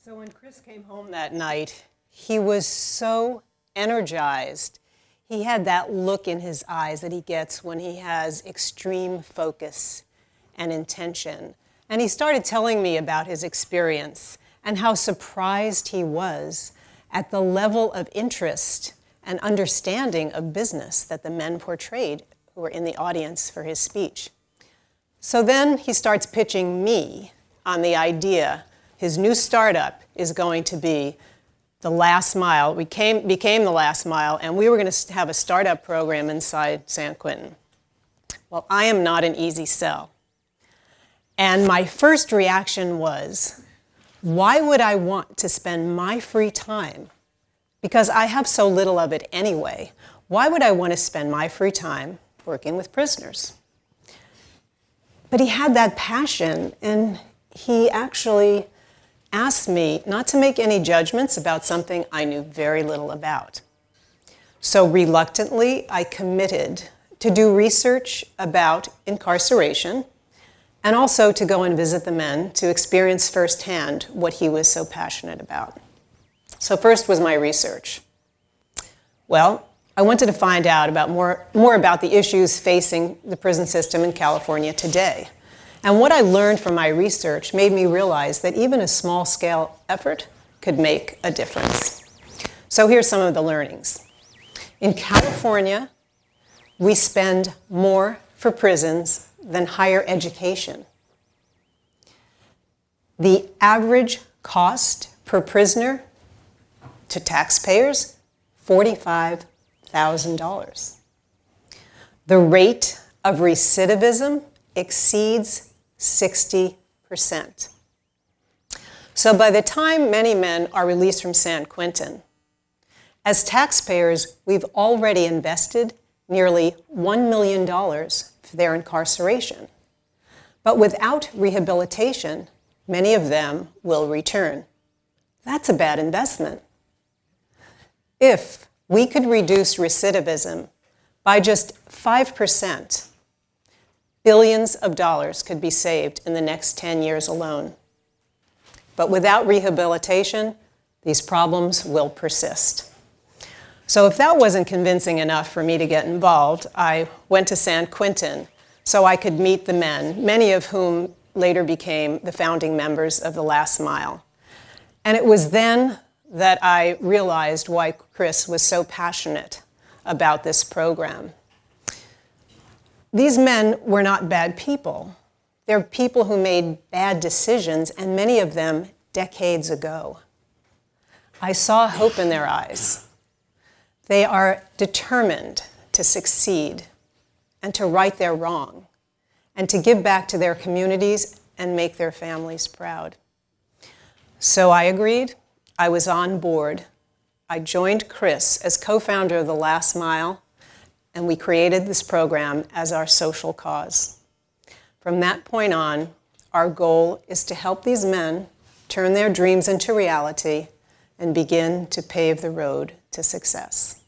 So when Chris came home that night, he was so energized. He had that look in his eyes that he gets when he has extreme focus and intention. And he started telling me about his experience and how surprised he was at the level of interest and understanding of business that the men portrayed who were in the audience for his speech. So then he starts pitching me on the idea his new startup is going to be the last mile. We became the last mile, and we were going to have a startup program inside San Quentin. Well, I am not an easy sell. And my first reaction was, why would I want to spend my free time? Because I have so little of it anyway. Why would I want to spend my free time working with prisoners? But he had that passion, and he actually asked me not to make any judgments about something I knew very little about. So reluctantly, I committed to do research about incarceration and also to go and visit the men to experience firsthand what he was so passionate about. So first was my research. Well, I wanted to find out about more about the issues facing the prison system in California today. And what I learned from my research made me realize that even a small-scale effort could make a difference. So here's some of the learnings. In California, we spend more for prisons than higher education. The average cost per prisoner to taxpayers, $45,000. The rate of recidivism exceeds 60%. So by the time many men are released from San Quentin, as taxpayers, we've already invested nearly $1 million for their incarceration. But without rehabilitation, many of them will return. That's a bad investment. If we could reduce recidivism by just 5%, billions of dollars could be saved in the next 10 years alone. But without rehabilitation, these problems will persist. So if that wasn't convincing enough for me to get involved, I went to San Quentin so I could meet the men, many of whom later became the founding members of the Last Mile. And it was then that I realized why Chris was so passionate about this program. These men were not bad people. They're people who made bad decisions, and many of them decades ago. I saw hope in their eyes. They are determined to succeed and to right their wrong and to give back to their communities and make their families proud. So I agreed. I was on board. I joined Chris as co-founder of the Last Mile, and we created this program as our social cause. From that point on, our goal is to help these men turn their dreams into reality and begin to pave the road to success.